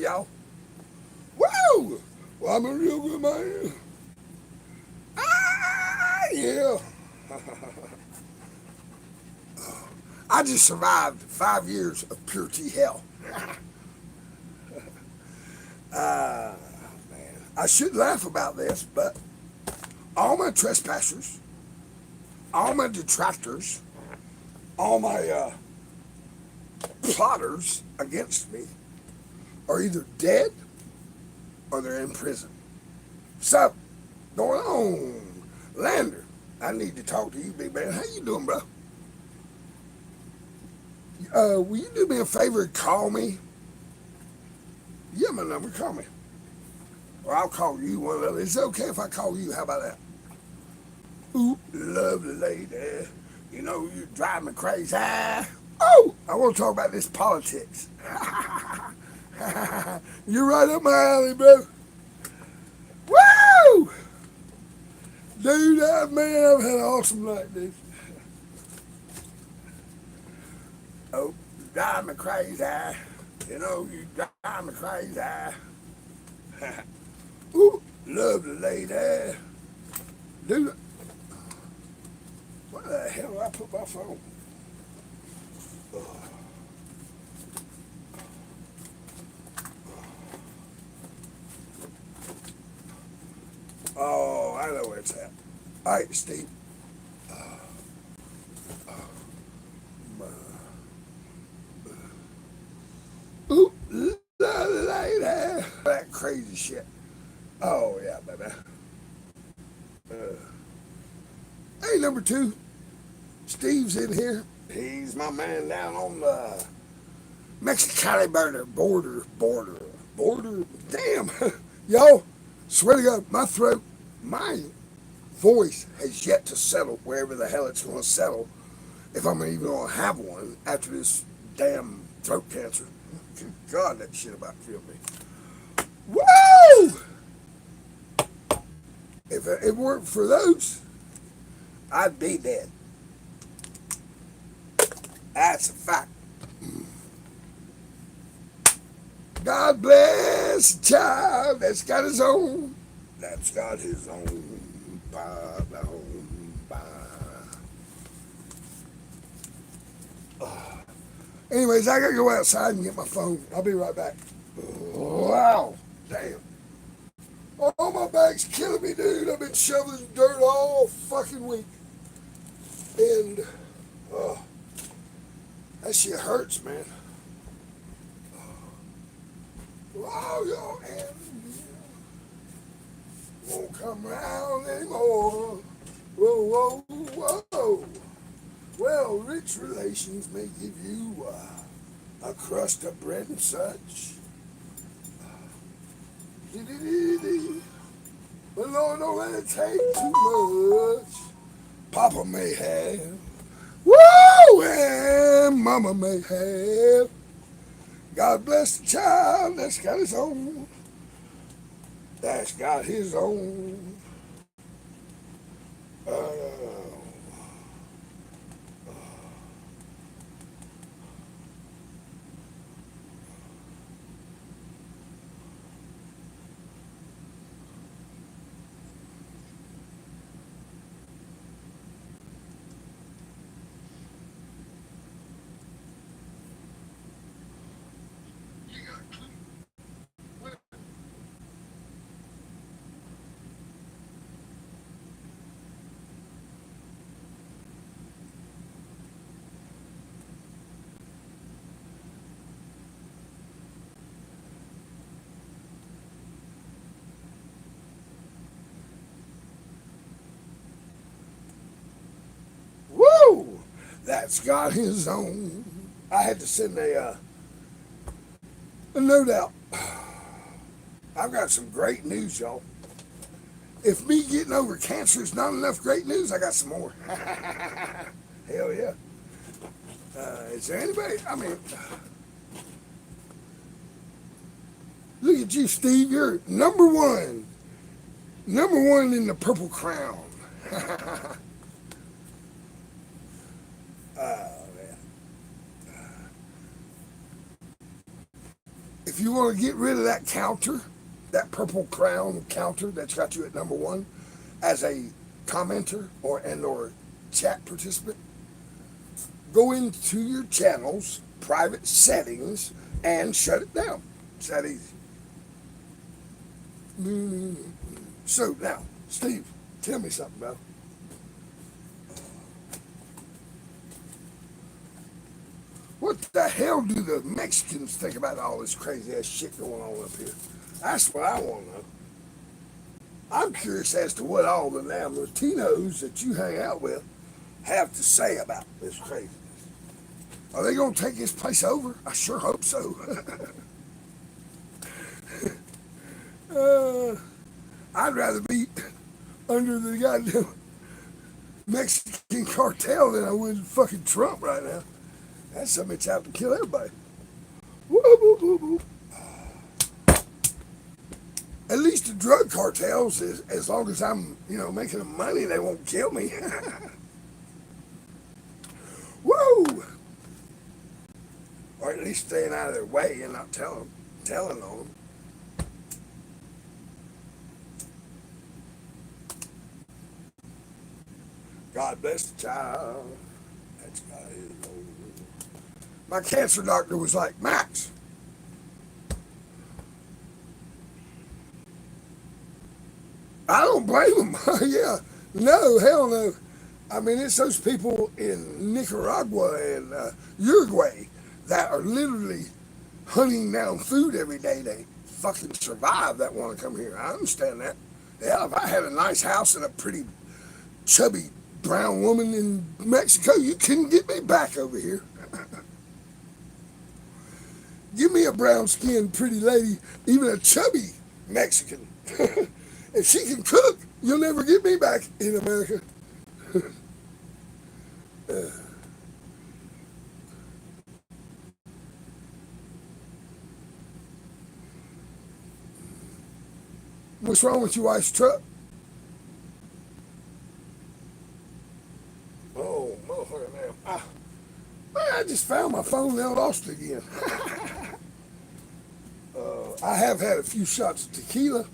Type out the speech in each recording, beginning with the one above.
y'all? Woo! Well, I'm a real good man. Yeah. I just survived 5 years of purity hell. Man, I should laugh about this, but all my trespassers, all my detractors, all my plotters against me are either dead or they're in prison. So, going on, Lander, I need to talk to you, big man. How you doing, bro? Will you do me a favor and call me? Yeah, my number, call me. Or I'll call you one of those. Is it okay if I call you? How about that? Ooh, lovely lady. You know, you drive me crazy. Oh, I want to talk about this politics. You're right up my alley, bro. Woo! Dude, man, I've had an awesome night, dude. Oh, you drive me crazy. You know, you drive me crazy. Ooh, lovely lady. Dude, where the hell did I put my phone? Oh, I know where it's at. All right, Steve. Ooh, lovely lady. That crazy shit. Oh, yeah, baby. Hey, number two. Steve's in here. He's my man down on the Mexicali border. Damn. Yo, swear to God, my throat, my voice has yet to settle wherever the hell it's going to settle, if I'm even going to have one after this damn throat cancer. Good God, that shit about killed me. Woo! If it weren't for those, I'd be dead. That's a fact. God bless a child that's got his own. That's got his own. Ba, ba, ba. Anyways, I gotta go outside and get my phone. I'll be right back. Wow. Damn. Oh, my back's killing me, dude. I've been shoveling dirt all fucking week. And, uh, that shit hurts, man. Oh, your hand won't come round anymore. Whoa, whoa, whoa. Well, rich relations may give you a crust of bread and such. But Lord, don't let it take too much. Papa may have. Woo! And Mama may have. God bless the child that's got his own. That's got his own. Uh, Woo! That's got his own. I had to send a note out. I've got some great news, y'all. If me getting over cancer is not enough great news, I got some more. Hell yeah. Is there anybody? I mean, look at you, Steve. You're number one. Number one in the Purple Crown. If if you want to get rid of that counter, that purple crown counter that's got you at number one as a commenter or chat participant, go into your channel's private settings and shut it down. It's that easy. So now, Steve, tell me something, bro. What the hell do the Mexicans think about all this crazy ass shit going on up here? That's what I want to know. I'm curious as to what all the damn Latinos that you hang out with have to say about this craziness. Are they going to take this place over? I sure hope so. I'd rather be under the goddamn Mexican cartel than I would fucking Trump right now. That's something that's out to kill everybody. Woo, woo, woo, woo. At least the drug cartels, as long as I'm, making them money, they won't kill me. Woo! Or at least staying out of their way and not telling on them. God bless the child. That's got his own. My cancer doctor was like, Max, I don't blame him. Yeah, no, hell no. I mean, it's those people in Nicaragua and Uruguay that are literally hunting down food every day. They fucking survive that want to come here. I understand that. Yeah, if I had a nice house and a pretty chubby brown woman in Mexico, you couldn't get me back over here. Give me a brown-skinned pretty lady, even a chubby Mexican. If she can cook, you'll never get me back in America. What's wrong with your wife's truck? Oh, motherfucker, man. I just found my phone and I lost it again. I have had a few shots of tequila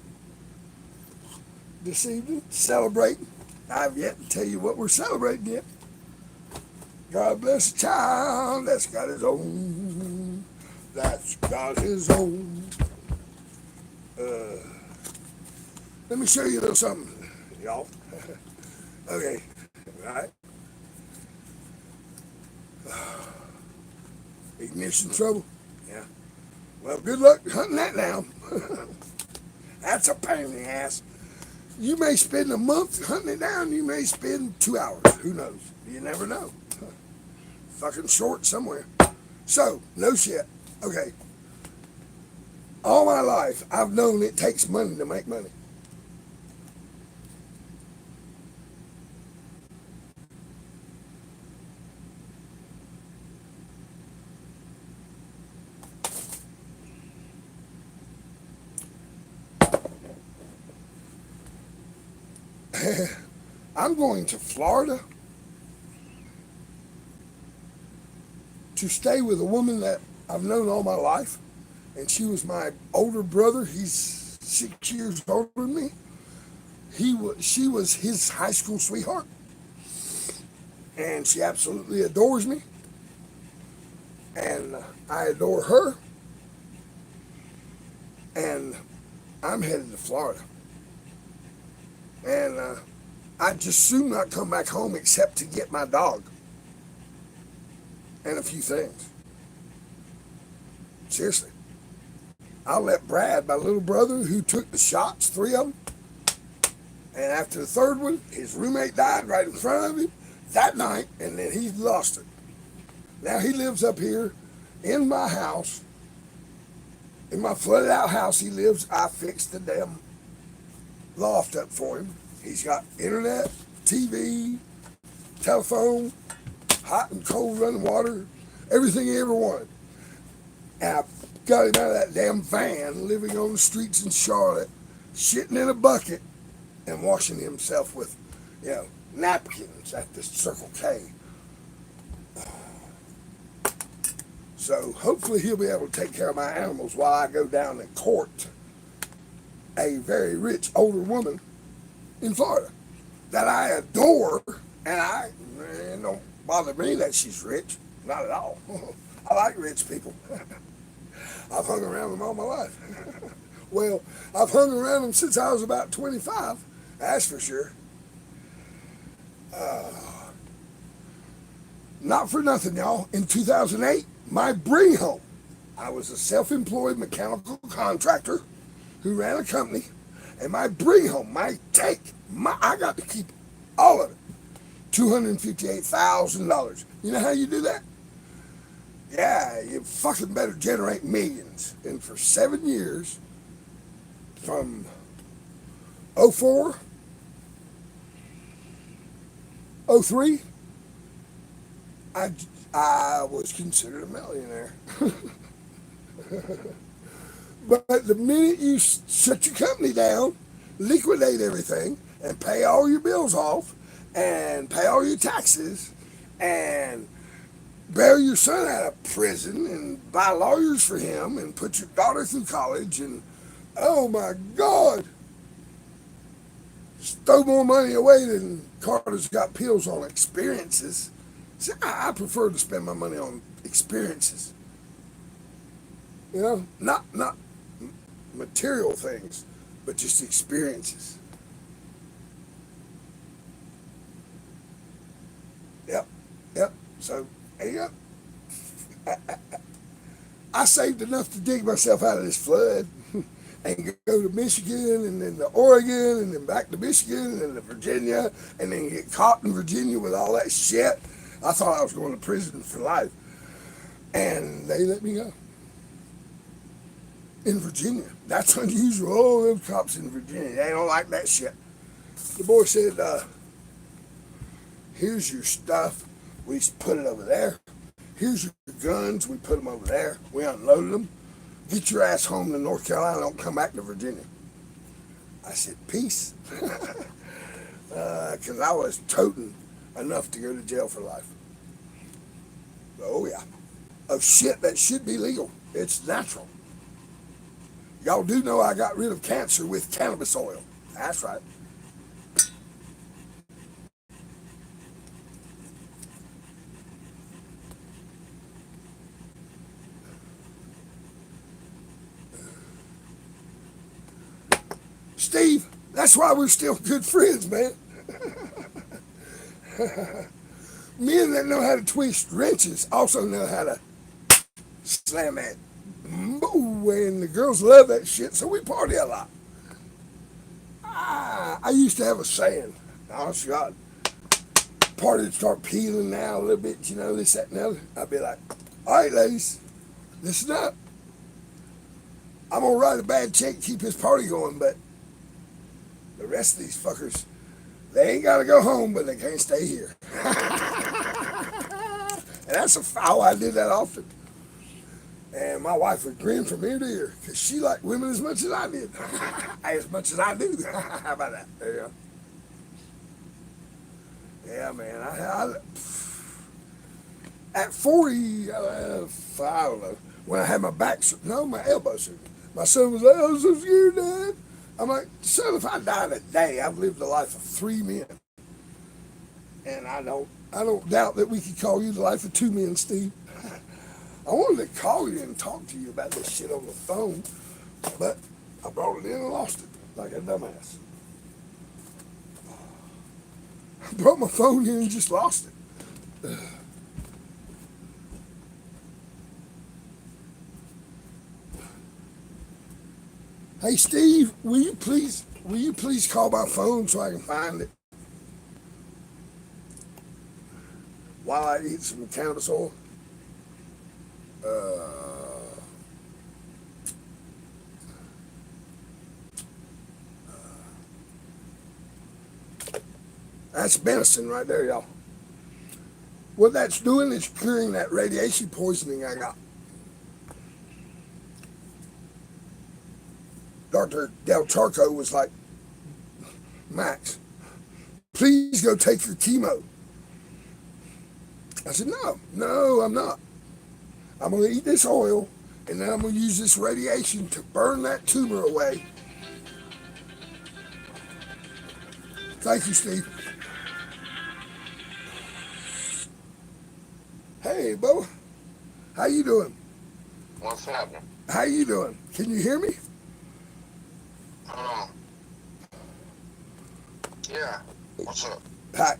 this evening, celebrating. I've yet to tell you what we're celebrating yet. God bless the child that's got his own. That's got his own. Let me show you a little something, y'all. Okay, all right. Ignition trouble? Yeah. Well, good luck hunting that down. That's a pain in the ass. You may spend a month hunting it down. You may spend 2 hours. Who knows? You never know. Fucking short somewhere. So, no shit. Okay. All my life, I've known it takes money to make money. I'm going to Florida to stay with a woman that I've known all my life, and she was my older brother. He's 6 years older than me. She was his high school sweetheart, and she absolutely adores me, and I adore her, and I'm headed to Florida. And I'd just soon not come back home except to get my dog and a few things. Seriously. I'll let Brad, my little brother who took the shots, 3 of them, and after the third one, his roommate died right in front of him that night, and then he lost it. Now he lives up here in my house, in my flooded out house he lives. I fixed the damn loft up for him. He's got internet, TV, telephone, hot and cold running water, everything he ever wanted. And I got him out of that damn van, living on the streets in Charlotte, shitting in a bucket and washing himself with, napkins at the Circle K. So hopefully he'll be able to take care of my animals while I go down and court a very rich older woman in Florida that I adore, and it don't bother me that she's rich, not at all. I like rich people. I've hung around them all my life. Well, I've hung around them since I was about 25, that's for sure. Not for nothing, y'all. In 2008, my bring home, I was a self-employed mechanical contractor who ran a company, and my bring home, my take, I got to keep all of it. $258,000. You know how you do that? Yeah, you fucking better generate millions. And for 7 years, from '04, '03, I was considered a millionaire. But the minute you shut your company down, liquidate everything, and pay all your bills off, and pay all your taxes, and bail your son out of prison, and buy lawyers for him, and put your daughter through college, and oh my God, throw more money away than Carter's got pills on experiences. See, I prefer to spend my money on experiences. You know, not material things, but just experiences. Yep. So, there you go. I saved enough to dig myself out of this flood and go to Michigan and then to Oregon and then back to Michigan and then to Virginia and then get caught in Virginia with all that shit. I thought I was going to prison for life. And they let me go. In Virginia. That's unusual. Oh, them cops in Virginia, they don't like that shit. The boy said, here's your stuff. We put it over there. Here's your guns. We put them over there. We unloaded them. Get your ass home to North Carolina. Don't come back to Virginia. I said, peace. Because I was toting enough to go to jail for life. Oh, yeah. Of shit that should be legal. It's natural. Y'all do know I got rid of cancer with cannabis oil. That's right. Steve, that's why we're still good friends, man. Men that know how to twist wrenches also know how to slam that. And the girls love that shit, so we party a lot. I used to have a saying. Honest to God, party would start peeling now a little bit, you know, this, that, and the other. I'd be like, all right, ladies, listen up. I'm going to write a bad check to keep this party going, but the rest of these fuckers, they ain't got to go home, but they can't stay here. And that's how I did that often. And my wife would grin from ear to ear because she liked women as much as I did. As much as I do. How about that? There you go. Yeah, man. At 40, I don't know, when I had my my elbow surgery, my son was like, I'm so scared, Dad. I'm like, son, if I die today, I've lived the life of 3 men. And I don't doubt that we could call you the life of 2 men, Steve. I wanted to call you and talk to you about this shit on the phone, but I brought it in and lost it like a dumbass. I brought my phone in and just lost it. Hey Steve, will you please call my phone so I can find it while I eat some cannabis oil? That's medicine right there, y'all. What that's doing is curing that radiation poisoning I got. Dr. Del Charco was like, Max, please go take your chemo. I said, no, I'm not. I'm going to eat this oil, and then I'm going to use this radiation to burn that tumor away. Thank you, Steve. Hey, Bo. How you doing? What's happening? How you doing? Can you hear me? Um, yeah. What's up? Hi.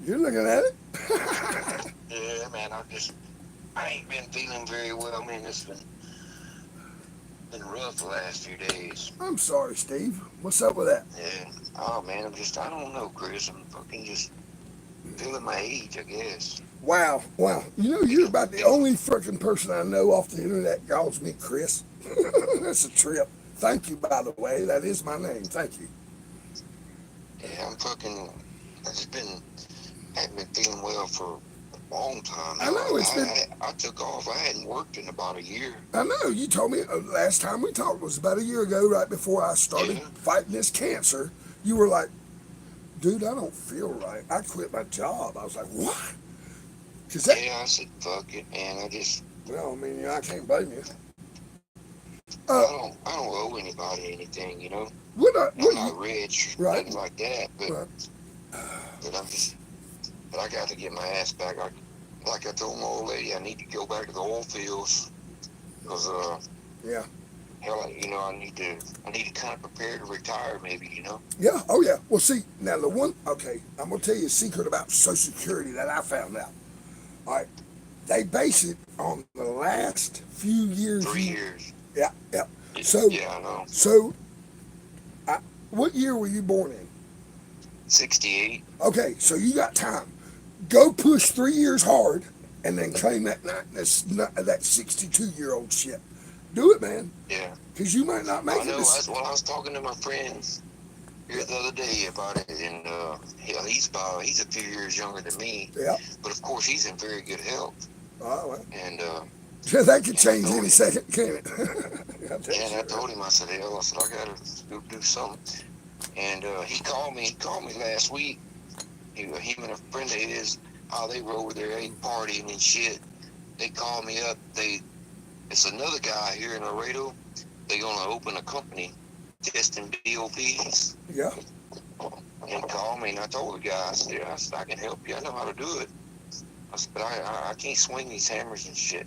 You're looking at it. Yeah, man. I ain't been feeling very well, man. It's been rough the last few days. I'm sorry, Steve. What's up with that? Yeah. Oh, man. I don't know, Chris. I'm fucking just feeling my age, I guess. Wow, wow. You know, you're about the only freaking person I know off the internet calls me Chris. That's a trip. Thank you, by the way. That is my name. Thank you. Yeah, I just haven't been feeling well for a long time I now. know, it's been. I took off. I hadn't worked in about a year. I know, you told me last time we talked was about a year ago, right before I started Yeah. fighting this cancer. You were like, dude, I don't feel right. I quit my job. I was like, what? Cause that, Yeah, I said, fuck it, man. well, I mean, I can't blame you. I don't owe anybody anything, you know. I'm What not you, rich, right, nothing like that, right. but but I got to get my ass back. Like I told my old lady, I need to go back to the oil fields, because Yeah, hell, you know, I need to kind of prepare to retire, maybe, you know. yeah, oh yeah. Well, see, now okay, I'm gonna tell you a secret about Social Security that I found out. All right, they base it on the last few years. 3 years. Yeah, yeah. So, Yeah, I know. so, I, what year were you born in? 68. Okay, so you got time. Go push 3 years hard, and then claim that 62-year-old shit. Do it, man, Yeah, because you might not make I it. know. I was talking to my friends here the other day about it, and hell, he's a few years younger than me, Yeah. but of course he's in very good health, Oh, well. and That could and I change told any him. second, can't it? And I told him, I said, hell, I said, I gotta go do something. And he called me. He called me last week. Him and a friend of his, they were over there, ate partying and shit. They called me up. It's another guy here in Laredo. They're gonna open a company testing BOPs. Yeah. And called me, and I told the guy, I said, I can help you. I know how to do it. I said, but I can't swing these hammers and shit.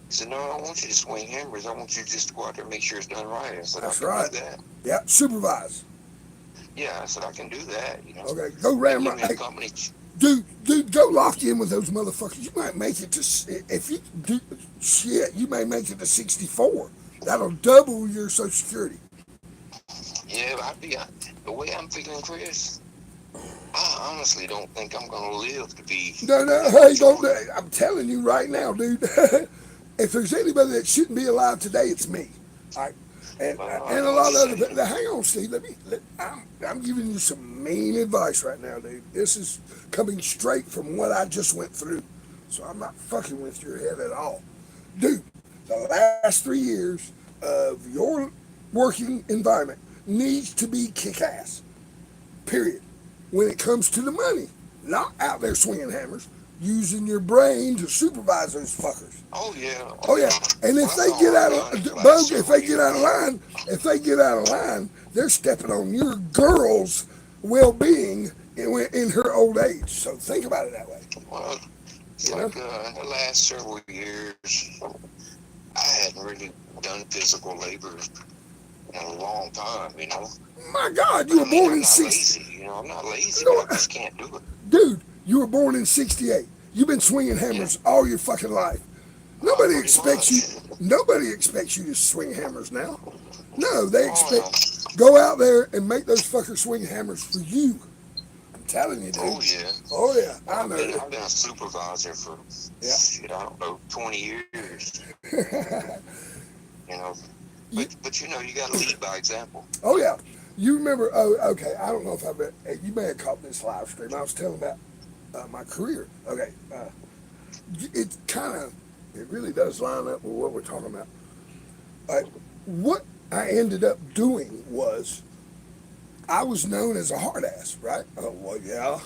He said, no, I don't want you to swing hammers. I want you just to go out there and make sure it's done right. I said, I That's can right. do that. Yeah, supervise. Yeah, I said, I can do that, you know. Okay, go They ram give right. me a Hey, company. dude, go lock in with those motherfuckers. You might make it to, if you do shit, you may make it to 64. That'll double your Social Security. Yeah, the way I'm feeling, Chris, I honestly don't think I'm going to live to be No, no, that hey, much don't. older. I'm telling you right now, dude. If there's anybody that shouldn't be alive today, it's me. All right. I And a know what lot you're of other saying. people. Hang on, Steve. I'm giving you some mean advice right now, dude. This is coming straight from what I just went through. So I'm not fucking with your head at all. Dude, the last 3 years of your working environment needs to be kick ass. Period. When it comes to the money, not out there swinging hammers, using your brain to supervise those fuckers. Oh, yeah. Oh, Oh yeah, yeah. and Well, if that's they all get I've out done for the of last Bogue, if several they get out of years. line, they're stepping on your girl's well-being in her old age. So think about it that way. Well, it's You know, like in the last several years, I hadn't really done physical labor in a long time, you know. my God, But you I were mean, born I'm in not 60. lazy, you know. I'm not lazy, but No, I just can't do it. dude, you were born in '68. You've been swinging Yeah, hammers all your fucking life. Nobody pretty expects you. much. Nobody expects you to swing hammers now. No, they Oh, no. expect go out there and make those fuckers swing hammers for you. I'm telling you, dude. Oh, yeah. Oh yeah, Well, I know. I've been a supervisor for, Yeah. shit, I don't know, 20 years, you know. You, But you know, you got to lead by example. oh yeah. You remember? Oh, okay. I don't know if you may have caught this live stream. I was telling about my career. Okay. It kind of, it really does line up with what we're talking about. What I ended up doing was I was known as a hard ass, right? Oh well, yeah.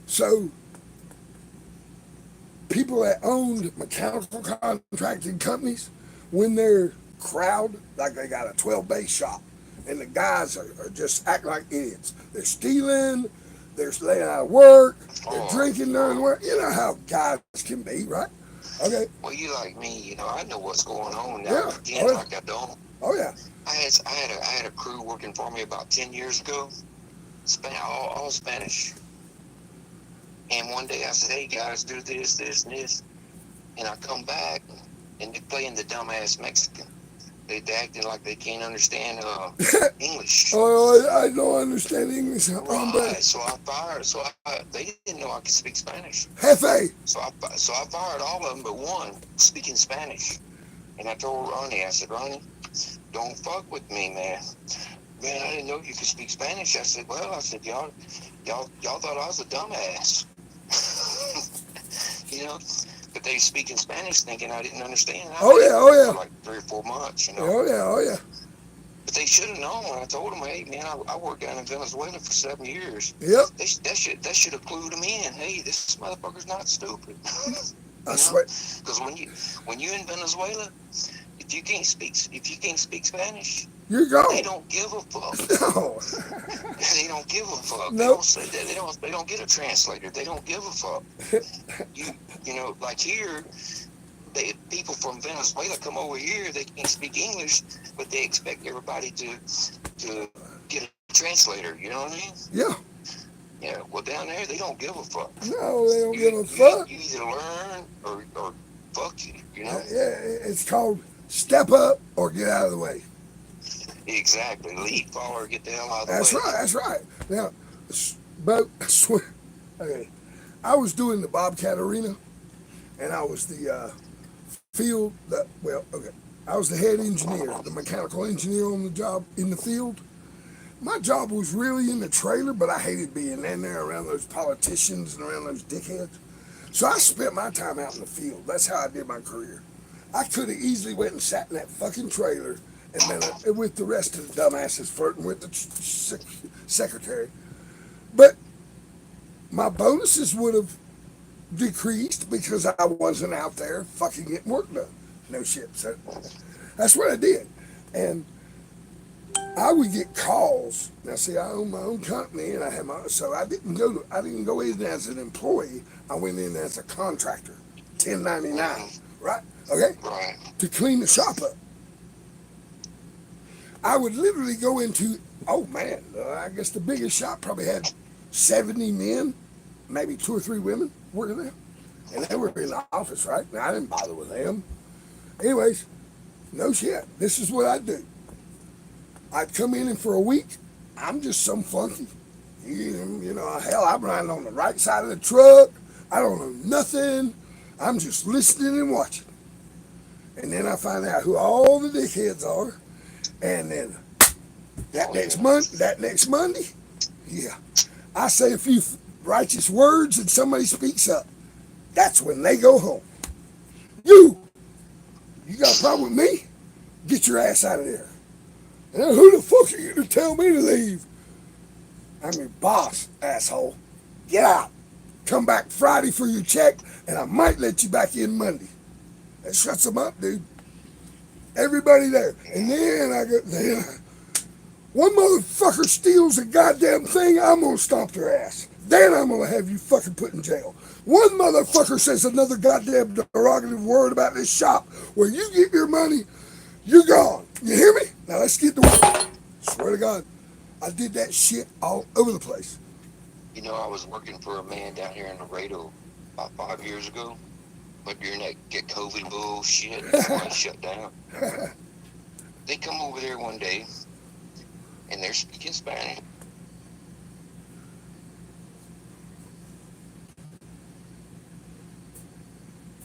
So people that owned mechanical contracting companies, when their crowd, like they got a 12 bay shop, and the guys are just act like idiots. They're stealing, they're laying out of work, they're drinking during work. You know how guys can be, right? Okay. Well, you like me, I know what's going on. Now Yeah. pretend like I don't. Oh yeah. I had a crew working for me about 10 years ago, all Spanish. And one day I said, "Hey guys, do this, this, and this," and I come back and they're playing the dumbass Mexican. They acting like they can't understand English. Oh, I don't understand English. Right. So I fired. They didn't know I could speak Spanish. Jefe. So I fired all of them but one speaking Spanish. And I told Ronnie, I said, "Ronnie, don't fuck with me, man. Man, I didn't know you could speak Spanish." I said, "Well," I said, y'all thought I was a dumbass." But they speaking Spanish thinking I didn't understand. Oh yeah. For like 3 or 4 months, Oh yeah. But they should have known when I told them, "Hey, man, I worked down in Venezuela for 7 years." Yep. That should have clued them in. Hey, this motherfucker's not stupid. I swear. Because when you in Venezuela, if you can't speak Spanish, you're gone. They don't give a fuck. No. They don't give a fuck. Nope. They don't say that. They don't get a translator. They don't give a fuck. Like here, people from Venezuela come over here. They can't speak English, but they expect everybody to get a translator. You know what I mean? Yeah. Yeah. Well, down there they don't give a fuck. No, they don't give a fuck. You either learn or fuck you. Yeah, it's called step up or get out of the way. Exactly. Lead, follow, or get the hell out of the way. That's right. Now, but I swear, okay, I was doing the Bobcat Arena, and I was the I was the head engineer, the mechanical engineer on the job in the field. My job was really in the trailer, but I hated being in there around those politicians and around those dickheads. So I spent my time out in the field. That's how I did my career. I could have easily went and sat in that fucking trailer and been with the rest of the dumbasses flirting with the secretary. But my bonuses would have decreased because I wasn't out there fucking getting work done. No shit. So that's what I did. And I would get calls. Now, see, I own my own company, and I had so I didn't go in as an employee. I went in as a contractor, 1099, right? Okay, right. To clean the shop up. I would literally go into, I guess the biggest shop probably had 70 men, maybe 2 or 3 women working there, and they were in the office, right? Now, I didn't bother with them. Anyways, no shit. This is what I'd do. I'd come in and for a week, I'm just some flunky. Hell, I'm riding on the right side of the truck. I don't know nothing. I'm just listening and watching. And then I find out who all the dickheads are. And then that next Monday, yeah, I say a few righteous words and somebody speaks up. That's when they go home. You got a problem with me? Get your ass out of there. And who the fuck are you to tell me to leave? I'm your boss, asshole. Get out. Come back Friday for your check, and I might let you back in Monday. That shuts them up, dude. Everybody there. And then one motherfucker steals a goddamn thing, I'm going to stomp their ass. Then I'm going to have you fucking put in jail. One motherfucker says another goddamn derogative word about this shop where you get your money, you're gone. You hear me? Now let's get to work. Swear to God, I did that shit all over the place. I was working for a man down here in Laredo about 5 years ago. But during that get COVID bullshit, before I shut down. They come over there one day, and they're speaking Spanish.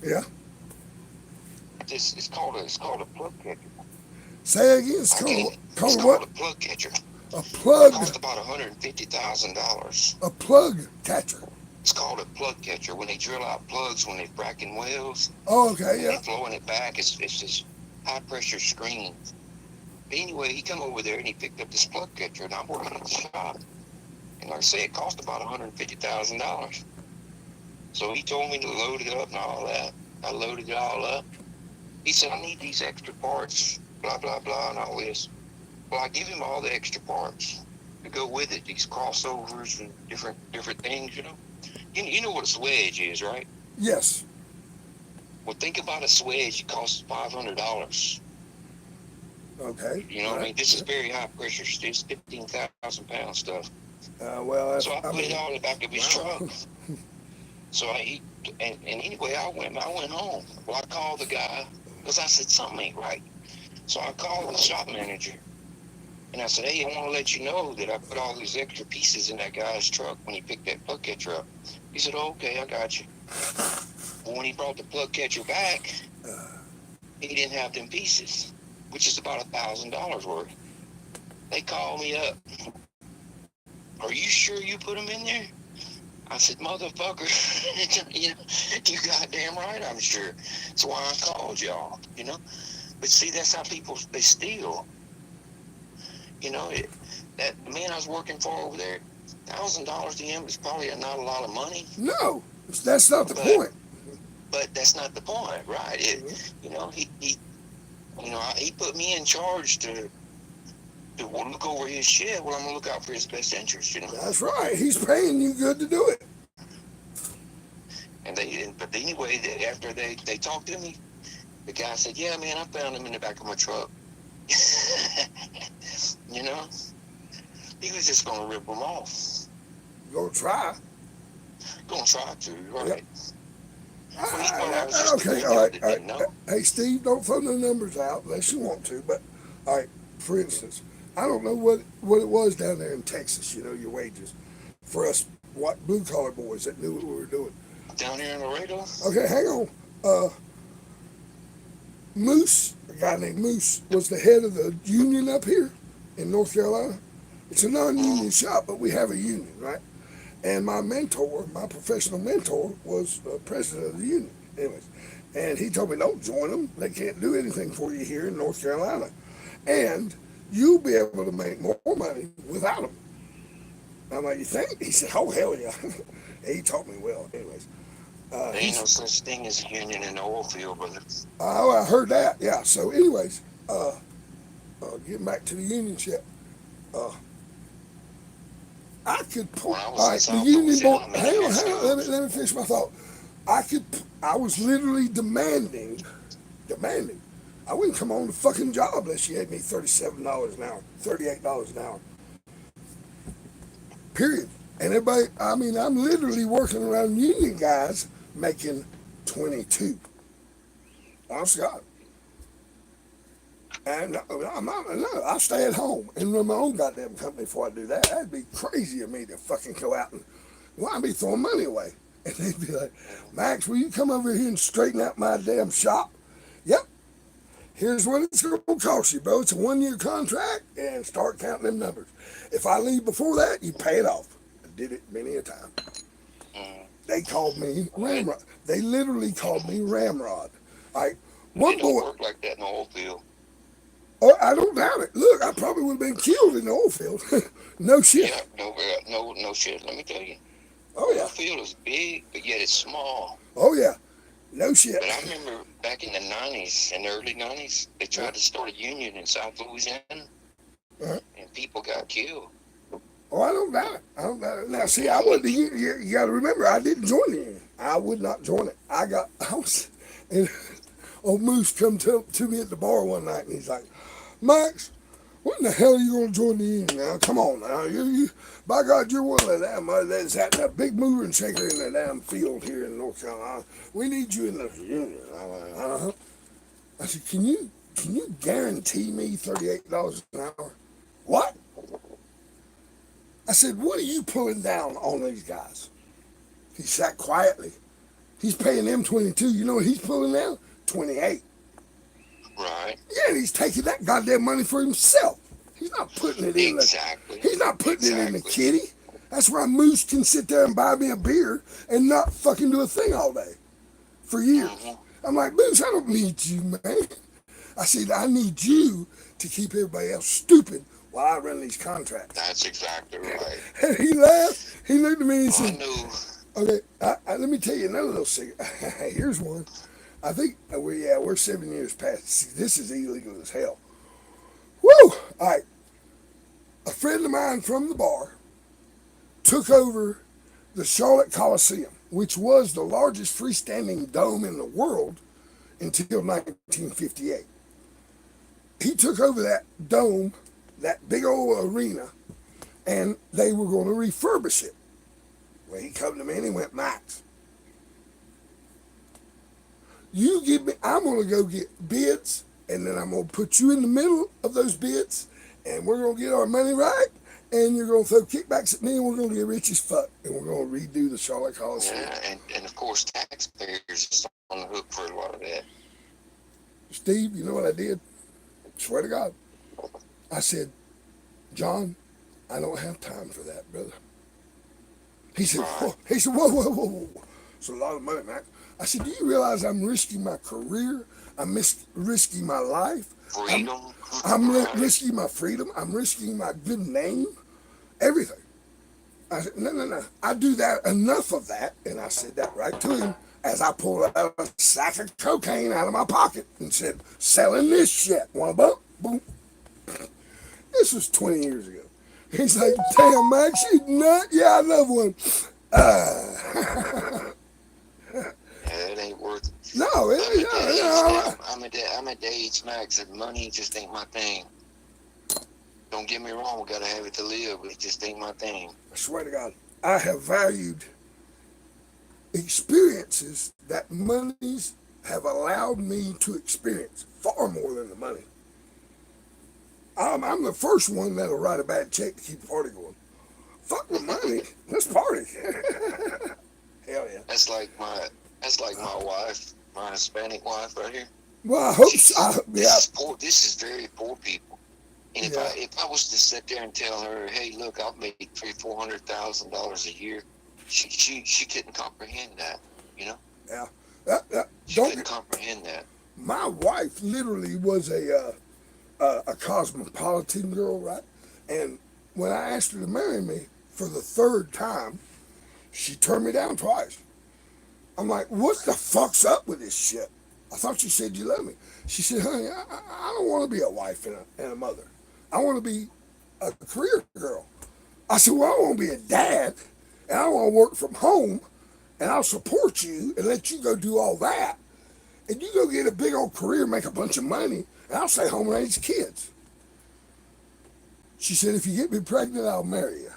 Yeah. It's called a plug catcher. Say it again. It's called what? A plug catcher. A plug. It cost about $150,000. A plug catcher. It's called a plug catcher. When they drill out plugs, when they're fracking wells. Oh, okay, yeah. And flowing it back, it's this high pressure screen. But anyway, he come over there and he picked up this plug catcher, and I'm working at the shop. And like I say, it cost about $150,000. So he told me to load it up and all that. I loaded it all up. He said, I need these extra parts, blah, blah, blah, and all this. Well, I give him all the extra parts to go with it, these crossovers and different things, you know. You know what a swedge is, right? Yes. Well, think about a swedge. It costs $500. Okay. You know All what I right. mean? This is very high pressure. It's 15,000 pound stuff. Well, So I I put it mean, all in the back of his wow. truck. So and anyway, I went home. Well, I called the guy because I said something ain't right. So I called the shop manager and I said, hey, I want to let you know that I put all these extra pieces in that guy's truck when he picked that plug catcher up. He said, oh, okay, I got you. Well, when he brought the plug catcher back, he didn't have them pieces, which is about $1,000 worth. They called me up. Are you sure you put them in there? I said, motherfucker, you goddamn right, I'm sure. That's why I called y'all, you know. But see, that's how people, they steal. You know, that man I was working for over there, $1,000 to him is probably not a lot of money, No, that's not the but point. that's not the point, right? You know, he put me in charge to look over his shit. Well, I'm gonna look out for his best interest, you know. That's right. He's paying you good to do it. But anyway, after they talked to me, the guy said, "Yeah, man, I found him in the back of my truck." You know, he was just gonna rip them off. Go try. Gonna try to, Yep. right? Well, he thought I was just a Okay, good all dude right, that all right. didn't know. Hey, Steve, don't throw no numbers out unless you want to. But, all right, for instance, I don't know what it was down there in Texas, your wages. For us, what blue collar boys that knew what we were doing. Down here in Laredo, Okay, hang on. Uh, Moose, a guy named Moose, was the head of the union up here in North Carolina. It's a non union shop, but we have a union, right? And my mentor, my professional mentor, was president of the union. Anyways, and he told me, don't join them. They can't do anything for you here in North Carolina. And you'll be able to make more money without them. I'm like, you think? He said, oh, hell yeah. He taught me well. Anyways, there ain't no such thing as a union in the oil field, brother. I heard that. Yeah. So, anyways, getting back to the union ship, uh, I could When pull. I All was in right, the South union boy. Louisiana many Hang on, years hang on. ago, Let me finish my thought. I could. I was literally demanding. I wouldn't come on the fucking job unless you gave me $37 an hour, $38 an hour. Period. And everybody. I mean, I'm literally working around union guys making 22. Honest to God. And no, I stay at home and run my own goddamn company before I do that. That'd be crazy of me to fucking go out and, well, I'd be throwing money away. And they'd be like, Max, will you come over here and straighten out my damn shop? Yep. Here's what it's going to cost you, bro. It's a 1 year contract, and start counting them numbers. If I leave before that, you pay it off. I did it many a time. They called me it, Ramrod. They literally called me Ramrod. Like, it one don't boy, work like that in the oil field. oh, I don't doubt it. Look, I probably would have been killed in the oil field. No shit. Yeah, no shit. Let me tell you, Oh oil yeah. field is big, but yet it's small. Oh yeah. No shit. But I remember back in the '90s, in the early '90s, they Yeah. tried to start a union in South Louisiana, Uh-huh. and people got killed. Oh, I don't doubt it. I don't doubt it. Now, see, And I I wasn't. mean, You got to remember, I didn't join the union. I would not join it. I was, and old Moose come to me at the bar one night, and he's like, Max, when the hell are you going to join the union now? Come on now. By God, you're one of the damn, that's that big mover and shaker in the damn field here in North Carolina. We need you in the union. I'm like, uh-huh. I said, can you guarantee me $38 an hour? What? I said, what are you pulling down on these guys? He sat quietly. He's paying them 22. You know what he's pulling down? 28. right? Yeah, and he's taking that goddamn money for himself. He's not putting it in the. Exactly. He's not putting it in the Exactly. kitty. That's why Moose can sit there and buy me a beer and not fucking do a thing all day for years. Mm-hmm. I'm like, Moose, I don't need you, man. I said, I need you to keep everybody else stupid while I run these contracts. That's exactly right. And he laughed. He looked at me and Well, said, Okay, let me tell you another little secret. Here's one. I think we're 7 years past. See, this is illegal as hell. Woo! All right, a friend of mine from the bar took over the Charlotte Coliseum, which was the largest freestanding dome in the world until 1958. He took over that dome, that big old arena, and they were going to refurbish it. Well, he come to me and he went, Max, you give me, I'm going to go get bids, and then I'm going to put you in the middle of those bids, and we're going to get our money right, and you're going to throw kickbacks at me, and we're going to get rich as fuck, and we're going to redo the Charlotte Coliseum. Yeah, and of course, taxpayers is on the hook for a lot of that. Steve, you know what I did? Swear to God. I said, John, I don't have time for that, brother. He said, whoa. It's a lot of money, Mac. I said, do you realize I'm risking my career? I'm risking my life. Freedom. I'm risking my freedom. I'm risking my good name. Everything. I said, no. I do that, enough of that. And I said that right to him as I pulled out a sack of cocaine out of my pocket and said, selling this shit. Want a bump? Boom. This was 20 years ago. He's like, damn, Max, you nut? Yeah, I love one. Yeah, it ain't worth it. No, I'm at the age, Max, that money just ain't my thing. Don't get me wrong, we gotta have it to live, but it just ain't my thing. I swear to God, I have valued experiences that monies have allowed me to experience far more than the money. I'm the first one that'll write a bad check to keep the party going. Fuck the money, let's party. Hell yeah. That's like my wife, my Hispanic wife right here. Well, I hope so. This is very poor people. And if I was to sit there and tell her, hey, look, I'll make $300,000-$400,000 a year, she couldn't comprehend that, you know? Yeah. She couldn't comprehend that. My wife literally was a cosmopolitan girl, right? And when I asked her to marry me for the third time, she turned me down twice. I'm like, what the fuck's up with this shit? I thought you said you love me. She said, honey, I don't want to be a wife and a mother. I want to be a career girl. I said, well, I want to be a dad, and I want to work from home, and I'll support you and let you go do all that. And you go get a big old career, make a bunch of money, and I'll stay home and raise kids. She said, if you get me pregnant, I'll marry you.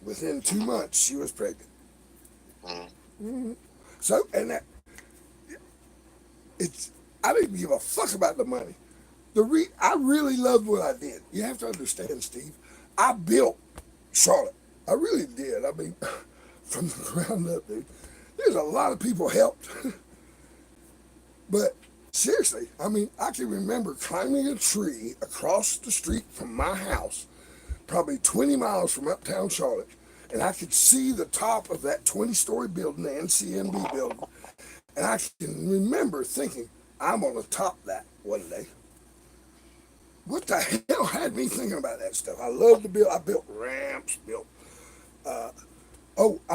Within 2 months, she was pregnant. Mm-hmm. So, and I didn't give a fuck about the money. I really loved what I did. You have to understand, Steve. I built Charlotte. I really did. I mean, from the ground up, dude. There's a lot of people helped. But seriously, I mean, I can remember climbing a tree across the street from my house, probably 20 miles from uptown Charlotte, and I could see the top of that 20-story building, the NCMB building, and I can remember thinking, I'm going to top that one day. What the hell had me thinking about that stuff? I love to build. I built ramps, I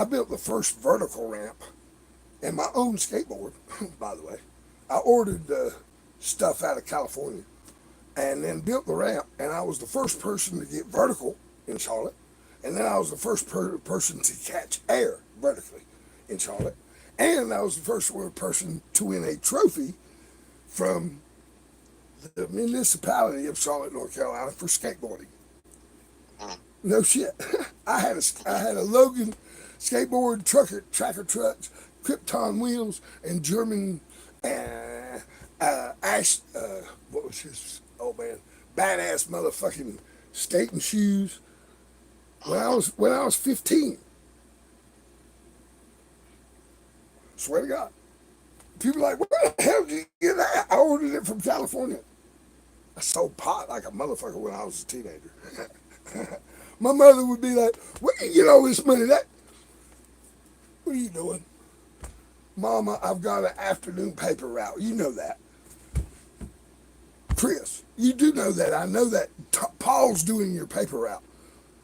built the first vertical ramp and my own skateboard, by the way. I ordered stuff out of California and then built the ramp, and I was the first person to get vertical in Charlotte, and then I was the first person to catch air vertically in Charlotte, and I was the first person to win a trophy from the municipality of Charlotte, North Carolina for skateboarding. No shit. I had a Logan skateboard, tracker trucks, Krypton wheels, and German what was his, oh man, badass motherfucking skating shoes when I was 15. Swear to God. People are like, where the hell did you get that? I ordered it from California. I sold pot like a motherfucker when I was a teenager. My mother would be like, where you get all this money? What are you doing? Mama, I've got an afternoon paper route. You know that. Chris, you do know that. I know that. Paul's doing your paper route.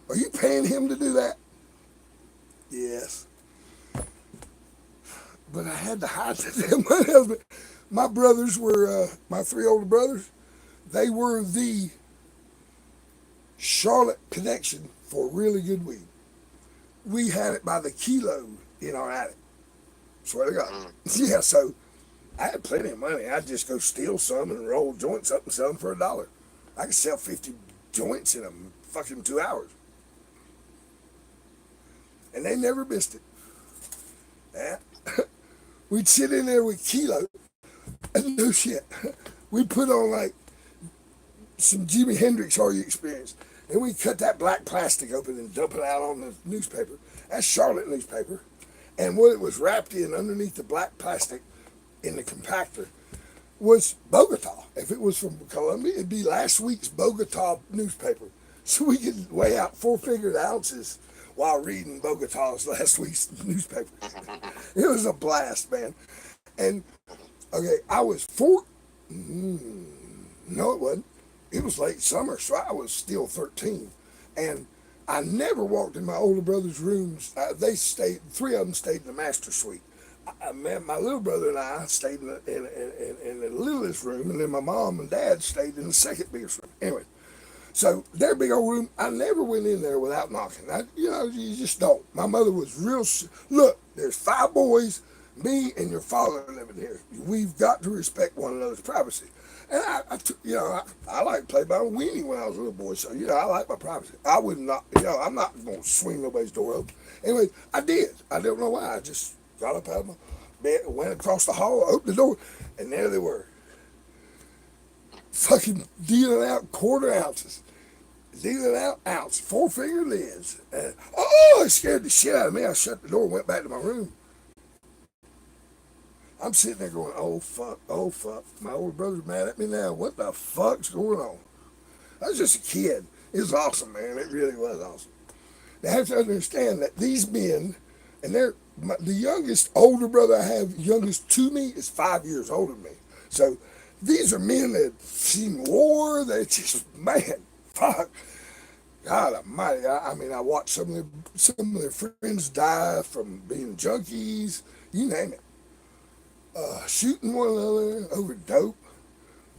Are you paying him to do that? Yes. But I had to hide the damn money husband. My brothers were, my three older brothers, they were the Charlotte connection for really good weed. We had it by the kilo in our attic. Swear to God. Yeah, so I had plenty of money. I'd just go steal some and roll joints up and sell them for $1. I could sell 50 joints in a fucking 2 hours. And they never missed it. Yeah. We'd sit in there with kilo and no shit. We'd put on like some Jimi Hendrix Are You Experienced. And we cut that black plastic open and dump it out on the newspaper. That's Charlotte newspaper. And what it was wrapped in underneath the black plastic in the compactor was Bogota. If it was from Colombia, it'd be last week's Bogota newspaper. So we could weigh out 4-figured ounces while reading Bogota's last week's newspaper. It was a blast, man. And, okay, I was no, it wasn't. It was late summer, so I was still 13. And I never walked in my older brother's rooms. They stayed, 3 of them stayed in the master suite. My little brother and I stayed in the littlest room, and then my mom and dad stayed in the second biggest room. Anyway, so their big old room, I never went in there without knocking. You just don't. My mother was real. Look, there's 5 boys, me and your father living here. We've got to respect one another's privacy. And I like to play by a weenie when I was a little boy, so, I like my privacy. I would not, I'm not going to swing nobody's door open. Anyway, I did. I don't know why. I just got up out of my bed, went across the hall, opened the door, and there they were. Fucking dealing out quarter ounces. Dealing out ounce, 4-finger lids. And, it scared the shit out of me. I shut the door and went back to my room. I'm sitting there going, oh fuck. My older brother's mad at me now. What the fuck's going on? I was just a kid. It was awesome, man. It really was awesome. They have to understand that these men, and the youngest older brother I have, youngest to me, is 5 years older than me. So these are men that have seen war. They just, man, fuck. God almighty. I watched some of their friends die from being junkies. You name it. Shooting one another over dope.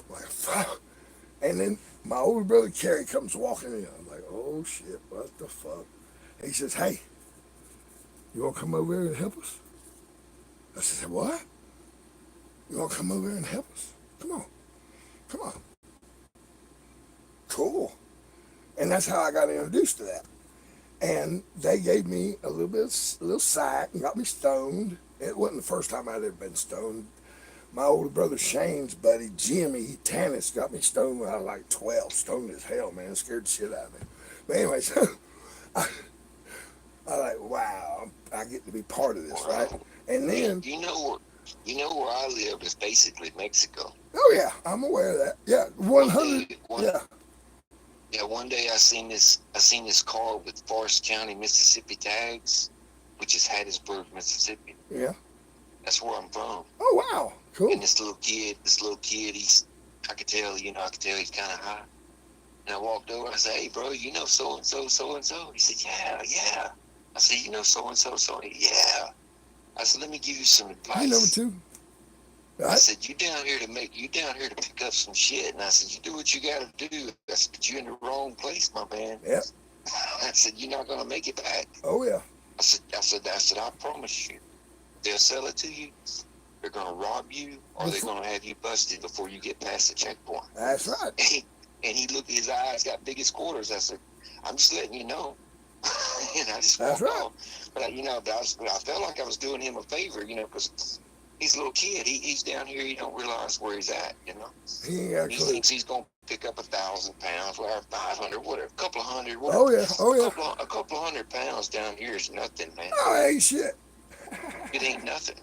Like, fuck. And then my older brother, Kerry, comes walking in. I'm like, oh, shit, what the fuck? And he says, hey, you want to come over here and help us? I said, what? You want to come over here and help us? Come on. Cool. And that's how I got introduced to that. And they gave me a little sack and got me stoned. It wasn't the first time I'd ever been stoned. My older brother Shane's buddy Jimmy Tannis got me stoned when I was like 12. Stoned as hell, man. It scared the shit out of me. But anyway, so I like, wow, I get to be part of this, right? And then you know where I live is basically Mexico. Oh yeah, I'm aware of that. Yeah, 100. Yeah, one day I seen this car with Forest County, Mississippi tags, which is Hattiesburg, Mississippi. Yeah. That's where I'm from. Oh wow, cool. And this little kid, I could tell he's kind of high. And I walked over and I said, hey bro, you know so and so. He said, yeah. I said, you know so and so. Yeah. I said, let me give you some advice. Hey, number 2. Right. I said, you down here to pick up some shit. And I said, you do what you got to do. I said, but you're in the wrong place, my man. Yep. I said, you're not going to make it back. Oh, yeah. I said, I promise you, they'll sell it to you, they're going to rob you, or they're going to have you busted before you get past the checkpoint. That's right. And he looked, his eyes got big as quarters. I said, I'm just letting you know. And I just That's right. on. But, I felt like I was doing him a favor, because he's a little kid. He's down here. He don't realize where he's at, He thinks he's going to pick up 1,000 pounds, whatever, 500, whatever, a couple of hundred, whatever. Oh, yeah. A couple of 100 pounds down here is nothing, man. Oh, ain't shit. It ain't nothing.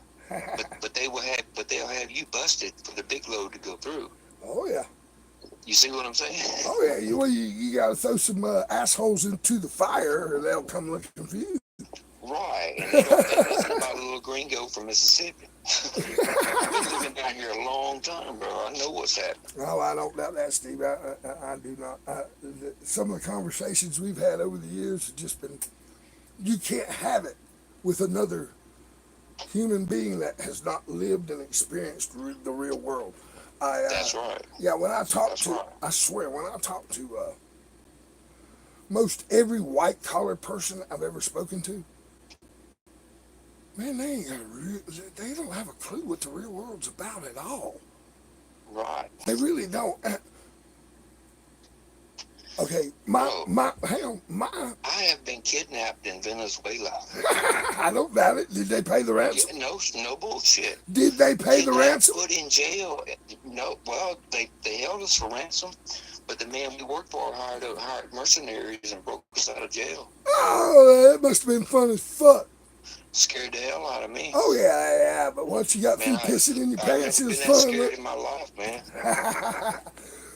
But they'll have you busted for the big load to go through. Oh, yeah. You see what I'm saying? Oh, yeah. You got to throw some assholes into the fire, or they'll come looking for you. Right. And they don't know nothing about a little gringo from Mississippi. I've been living down here a long time, bro. I know what's happening. No, I don't doubt that, Steve. I do not. Some of the conversations we've had over the years have just been, you can't have it with another human being that has not lived and experienced the real world. That's right. Yeah, when I talk That's to, right. I swear, when I talk to most every white collar person I've ever spoken to, man, they don't have a clue what the real world's about at all. Right. They really don't. Okay, Bro, hang on, I have been kidnapped in Venezuela. I don't doubt it. Did they pay the Yeah, ransom? no bullshit. Did they pay the Kidnapped, ransom? put in jail. No, well, they held us for ransom, but the man we worked for hired mercenaries and broke us out of jail. Oh, that must have been fun as fuck. Scared the hell out of me. Oh yeah, yeah. But once you got Man, through pissing in your I've pants, never it was been that fun. scared in my life, man.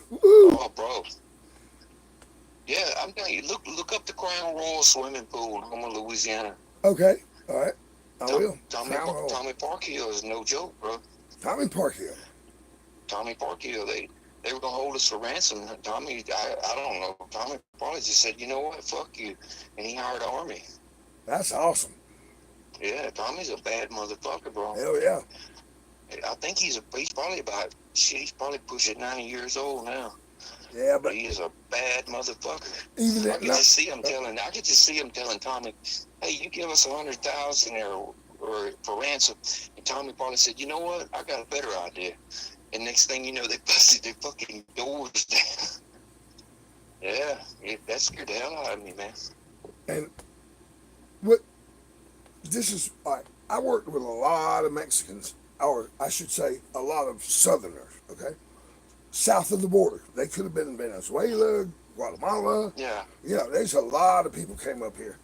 Woo. Oh, bro. Yeah, I'm telling you, look up the Crown Royal swimming pool in Houma, Louisiana. Okay, all right. I will. Tommy Parkhill is no joke, bro. Tommy Parkhill. Tommy Parkhill, they were gonna hold us for ransom. Tommy, I don't know. Tommy probably just said, you know what, fuck you, and he hired an army. That's awesome. Yeah, Tommy's a bad motherfucker, bro. Hell yeah. I think he's probably about he's probably pushing 90 years old now. Yeah, But he is a bad motherfucker. even I could just see him telling Tommy, hey, you give us 100,000 or for ransom. And Tommy probably said, you know what, I got a better idea. And next thing you know, they busted their fucking doors down. Yeah, that scared the hell out of me, man. And what this is like, I worked with a lot of Mexicans, or I should say, a lot of Southerners. Okay, south of the border. They could have been in Venezuela, Guatemala. Yeah. You know, there's a lot of people came up here,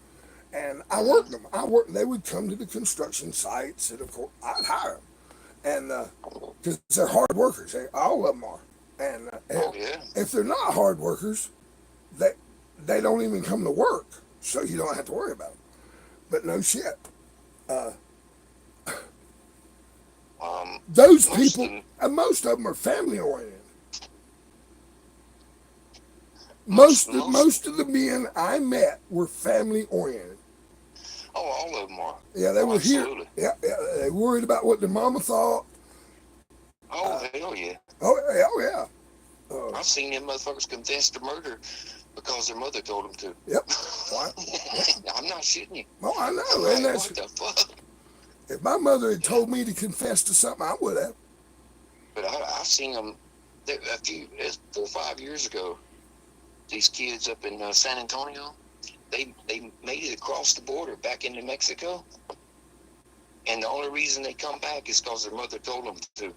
and I worked them. They would come to the construction sites, and of course, I'd hire them, and because they're hard workers, all of them are. And Oh, yeah. if they're not hard workers, they don't even come to work, so you don't have to worry about them. But no shit. Those people, and most of them are family oriented. Most of the men I met were family oriented. Oh, all of them are. Yeah, they were absolutely. here. Yeah, they worried about what their mama thought. Oh, hell yeah. Oh yeah. I've seen them motherfuckers confess to murder because their mother told them to. Yep. What? I'm not shitting you. Oh, I know. Like, And that's, what the fuck? if my mother had told me to confess to something, I would have. But I've seen them a few 4 or 5 years ago. These kids up in San Antonio, they made it across the border back into Mexico, and the only reason they come back is because their mother told them to.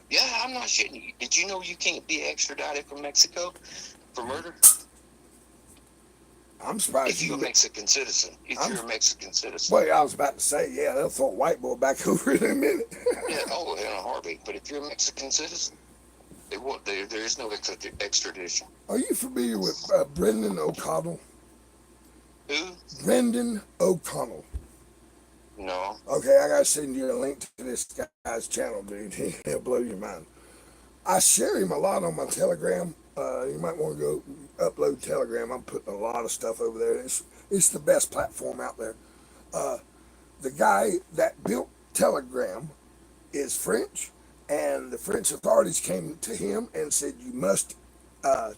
Yeah, I'm not shitting you. Did you know you can't be extradited from Mexico for murder? I'm surprised If you're a Mexican citizen. You're a Mexican citizen. Well, I was about to say, yeah, they'll throw a white boy back over in a minute. Yeah, oh, in a heartbeat. But if you're a Mexican citizen, there is no extradition. Are you familiar with Brendan O'Connell? Who? Brendan O'Connell. No. Okay, I gotta send you a link to this guy's channel, dude. He'll blow your mind. I share him a lot on my Telegram. You might want to go upload Telegram. I'm putting a lot of stuff over there. It's the best platform out there. The guy that built Telegram is French, and the French authorities came to him and said, you must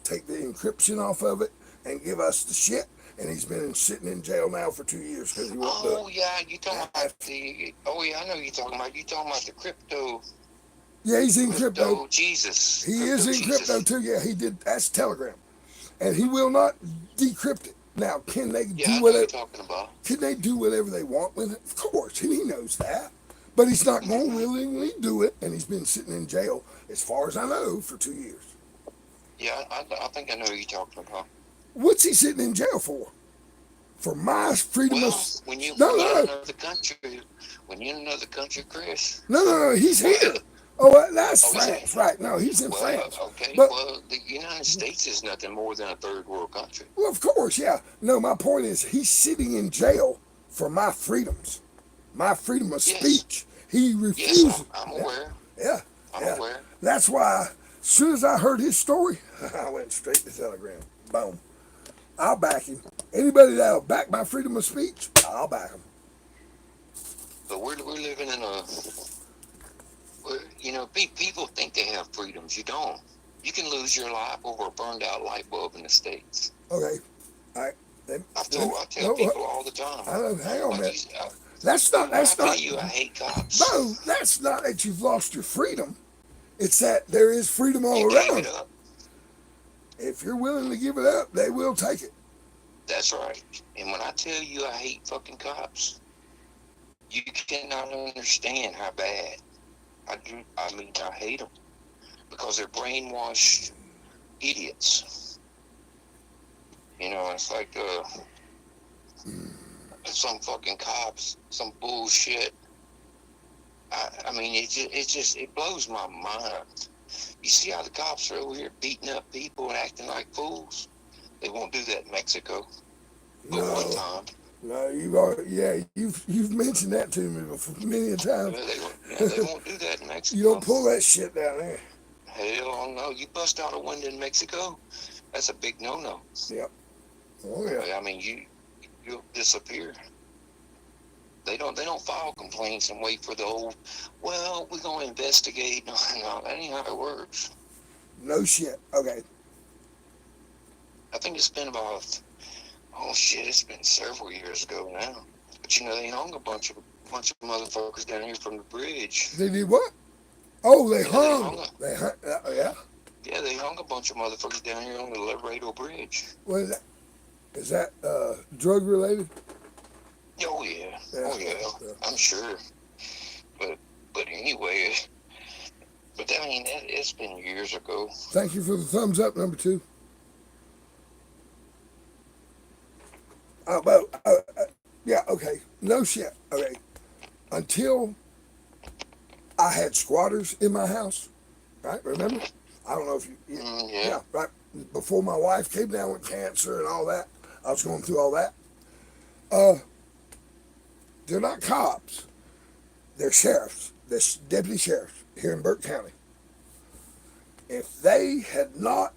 take the encryption off of it and give us the shit. And he's been sitting in jail now for 2 years because he won't do it. Oh, yeah, you talking about the... Oh, yeah, I know you're talking about. You're talking about the crypto... Yeah, he's in crypto. Jesus. He is in crypto too. Yeah, he did. That's Telegram, and he will not decrypt it. Now, can they do whatever? Talking about. Can they do whatever they want with it? Of course, and he knows that. But he's not going to willingly do it, and he's been sitting in jail, as far as I know, for 2 years. Yeah, I think I know who you're talking about. What's he sitting in jail for? For my freedom of... When you're in another country, Chris. No, he's here. Oh, that's France, right? No, he's in France. Okay, well, the United States is nothing more than a third world country. Well, of course, yeah. No, my point is he's sitting in jail for my freedoms, my freedom of speech. He refuses. Yes, I'm aware. Yeah, I'm aware. That's why, as soon as I heard his story, I went straight to Telegram. Boom. I'll back him. Anybody that'll back my freedom of speech, I'll back him. but we're living in a, you know, people think they have freedoms. You don't. You can lose your life over a burned out light bulb in the States. Okay. All right. I tell people all the time. I know. Hang on a Like minute. That's not. when I That's tell not. you I hate cops. No, that's not that you've lost your freedom. It's that there is freedom all You gave around. it up. If you're willing to give it up, they will take it. That's right. And when I tell you I hate fucking cops, you cannot understand how bad I do. I mean, I hate them because they're brainwashed idiots. You know, it's like some fucking cops, some bullshit. I mean, it blows my mind. You see how the cops are over here beating up people and acting like fools? They won't do that in Mexico. But one time. No, you've mentioned that to me before many a time. They won't do that in Mexico. You don't pull that shit down there. Hell no! You bust out a window in Mexico, that's a big no-no. Yep. Oh yeah. I mean, you'll disappear. They don't file complaints and wait for the old. Well, we're gonna investigate. No, that ain't how it works. No shit. Okay. I think it's been about. Oh shit! It's been several years ago now. But you know, they hung a bunch of motherfuckers down here from the bridge. They did what? Oh, they Yeah, hung. Yeah. Yeah, they hung a bunch of motherfuckers down here on the Laredo Bridge. What is that? Is that drug related? Oh yeah. Oh yeah. I'm sure. But anyway, but I mean, it's been years ago. Thank you for the thumbs up, number 2. Yeah, okay. No shit. Okay. Until I had squatters in my house, right? Remember? I don't know if you. Yeah, right. Before my wife came down with cancer and all that, I was going through all that. They're not cops. They're sheriffs. They're deputy sheriffs here in Burke County. If they had not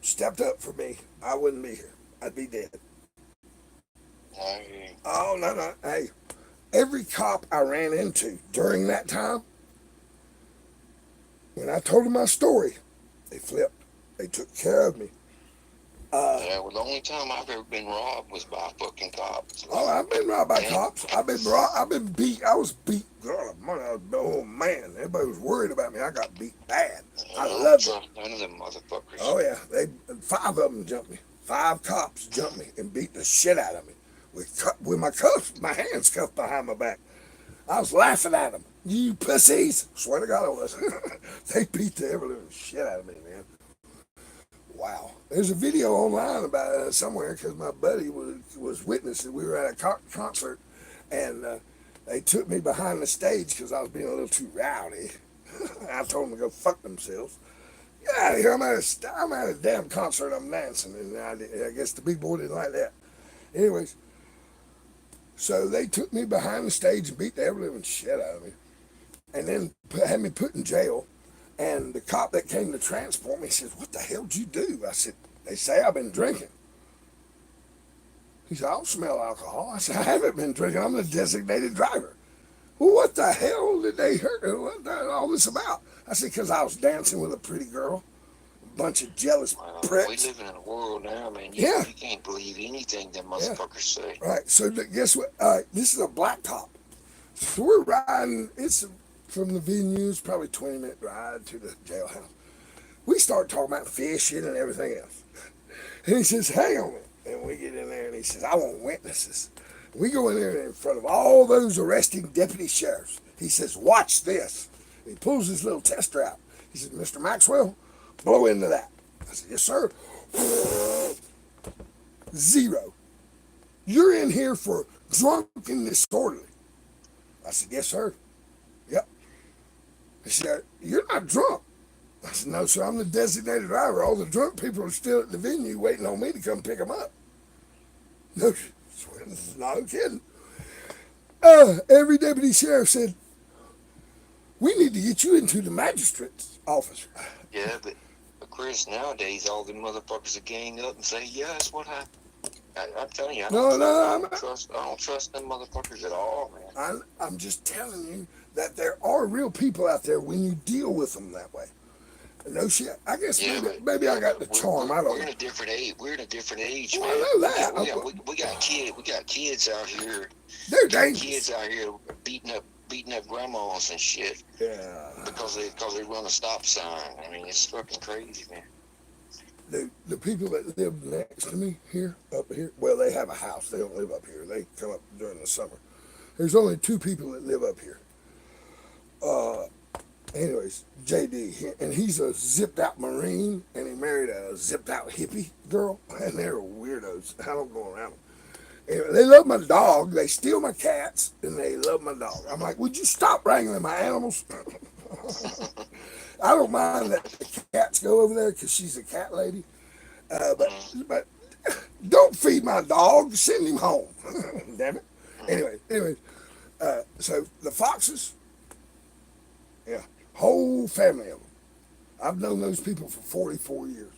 stepped up for me, I wouldn't be here. I'd be dead. Oh, no. Hey, every cop I ran into during that time, when I told them my story, they flipped. They took care of me. Yeah, well, the only time I've ever been robbed was by fucking cops. Oh, I've been robbed by cops. I've been beat. I was beat. God, oh man, everybody was worried about me. I got beat bad. I loved it. None of them motherfuckers. Oh yeah, 5 of them jumped me. 5 cops jumped me and beat the shit out of me with my hands cuffed behind my back. I was laughing at them. You pussies! Swear to God, I was. They beat the ever living shit out of me, man. Wow. There's a video online about it somewhere because my buddy was witnessing. We were at a concert, and they took me behind the stage because I was being a little too rowdy. I told them to go fuck themselves. Get out of here. I'm at a damn concert. I'm dancing, and I guess the big boy didn't like that. Anyways, so they took me behind the stage and beat the ever living shit out of me, and then had me put in jail. And the cop that came to transport me says, "What the hell did you do?" I said, "They say I've been drinking." He said, "I don't smell alcohol." I said, "I haven't been drinking. I'm the designated driver." "Well, what the hell did they hurt? What all this about?" I said, "Because I was dancing with a pretty girl. A bunch of jealous pricks." We live in a world now, man. You can't believe anything them motherfuckers say. Right. So guess what? This is a black cop. So we're riding. It's from the venue. It's probably 20-minute ride to the jailhouse. We start talking about fishing and everything else. And he says, "Hang on a minute." And we get in there and he says, "I want witnesses." We go in there in front of all those arresting deputy sheriffs. He says, "Watch this." He pulls his little tester out. He says, "Mr. Maxwell, blow into that." I said, "Yes, sir." 0. "You're in here for drunk and disorderly." I said, "Yes, sir." "Yep." He said, "You're not drunk." I said, "No, sir, I'm the designated driver. All the drunk people are still at the venue waiting on me to come pick them up." No, no kidding. Every deputy sheriff said, "We need to get you into the magistrate's office." Yeah, but Chris, nowadays all the motherfuckers are gang up and say, "Yeah, that's what happened." I'm telling you, No, I don't trust them motherfuckers at all, man. I'm just telling you that there are real people out there when you deal with them that way. No shit. I guess maybe I got the charm. I don't we're know. in a different age. We're in a different age, Well, man. I know that. We got kids out here. They're Got dangerous. kids out here beating up grandmas and shit. Yeah. Because they run a stop sign. I mean, it's fucking crazy, man. The people that live next to me here, up here, well, they have a house. They don't live up here. They come up during the summer. There's only two people that live up here. Anyways, JD, and he's a zipped out Marine, and he married a zipped out hippie girl, and they're weirdos. I don't go around them. Anyway, they love my dog. They steal my cats, and they love my dog. I'm like, would you stop wrangling my animals? I don't mind that the cats go over there because she's a cat lady, but don't feed my dog. Send him home. Damn it. Anyway, so the foxes, yeah, whole family of them. I've known those people for 44 years.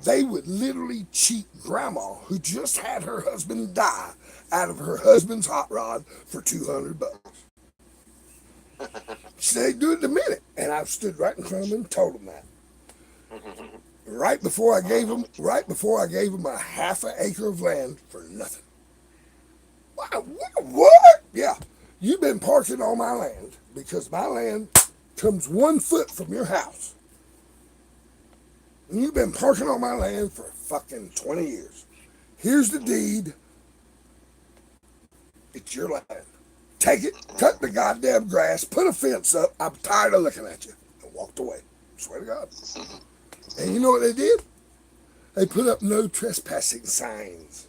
They would literally cheat grandma, who just had her husband die, out of her husband's hot rod for $200. So they do it in a minute, and I've stood right in front of them and told them that. Right before I gave them a half an acre of land for nothing. What? Yeah, you've been parking on my land because my land comes 1 foot from your house. And you've been parking on my land for fucking 20 years. Here's the deed. It's your land. Take it, cut the goddamn grass, put a fence up. I'm tired of looking at you. And walked away. Swear to God. And you know what they did? They put up no trespassing signs.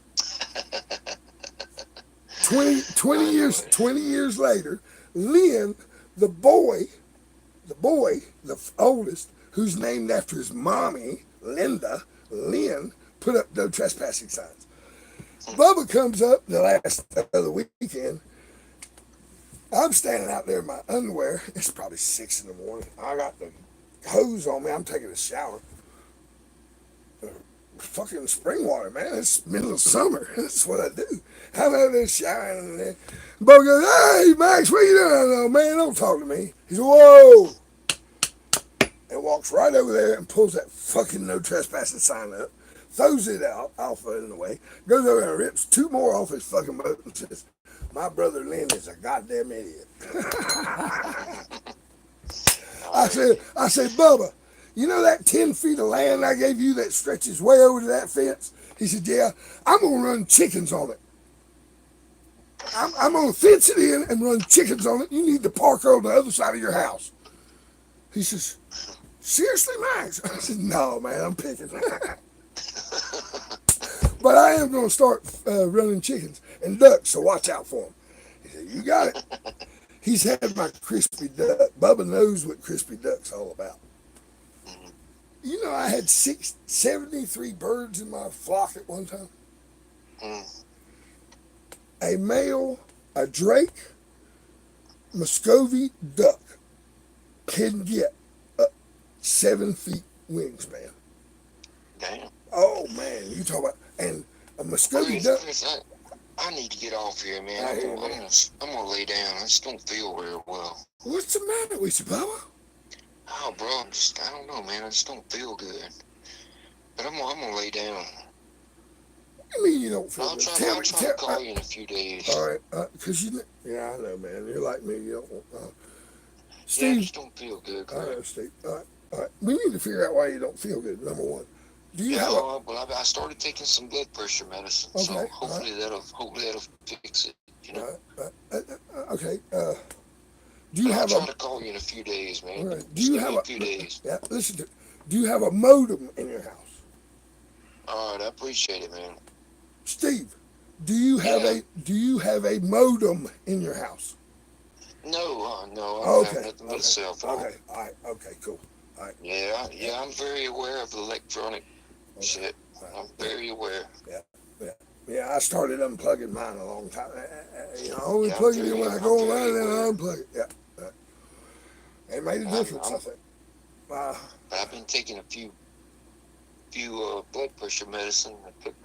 20 years later, Lynn, the oldest, who's named after his mommy, Linda, Lynn, put up no trespassing signs. Bubba comes up the last of the weekend. I'm standing out there in my underwear. It's probably 6 in the morning. I got the hose on me. I'm taking a shower. Fucking spring water, man. It's middle of summer. That's what I do. I'm out there showering and Bubba goes, "Hey, Max, what you doing?" "Oh, man, don't talk to me." He said, "Whoa." And walks right over there and pulls that fucking no trespassing sign up, throws it out, off in the way, goes over and rips 2 more off his fucking boat and says, "My brother Lynn is a goddamn idiot." I said, "Bubba, you know that 10 feet of land I gave you that stretches way over to that fence?" He said, "Yeah, I'm going to run chickens on it. I'm going to fence it in and run chickens on it. You need to park on the other side of your house." He says, "Seriously, Max?" I said, "No, man, I'm picking." "But I am going to start running chickens and ducks, so watch out for them." He said, "You got it." He's had my crispy duck. Bubba knows what crispy duck's all about. You know, I had 73 birds in my flock at one time. A male, a drake, Muscovy duck can get 7 feet wingspan. Damn. Oh, man, you talk about, and a Muscovy duck. I need to get off here, man. I'm gonna lay down. I just don't feel very well. What's the matter with you, Bubba? Oh, bro, I don't know, man. I just don't feel good. But I'm gonna lay down. What do you mean you don't feel I'll good? try to call you in a few days. All right, because yeah, I know, man. You're like me. You don't want. Steve, yeah, I just don't feel good. I know, Steve. All right. We need to figure out why you don't feel good. Number one. Do you have well, I started taking some blood pressure medicine, okay, so hopefully that'll fix it. You know. Okay. Do you I'll have try to call you in a few days, man. All right. Do you have a few days? Yeah. Listen to. Do you have a modem in your house? All right, I appreciate it, man. Steve, do you have a modem in your house? No, no. I don't have nothing but a cell phone. Okay. All right. Okay. Cool. All right. Yeah. I'm very aware of electronic shit. I'm very aware. Yeah. I started unplugging mine a long time. I only plug it in when I go online and then I unplug it. Yeah. It made a difference, I think. I've been taking a few few blood pressure medicine.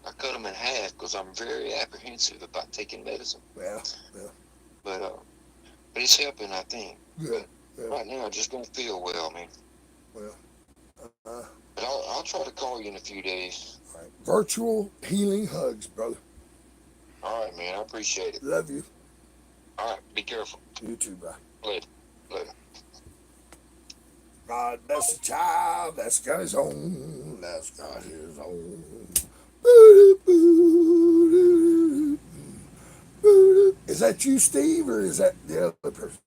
I cut them in half because I'm very apprehensive about taking medicine. Yeah, yeah. But it's helping, I think. Good, But good. right now, I just don't feel well, man. Well, But I'll try to call you in a few days. all right. Virtual healing hugs, brother. All right, man. I appreciate it. Love you. All right, be careful. You too, bro. Later. Later. God bless the child that's got his own. That's got his own. Is that you, Steve, or is that the other person?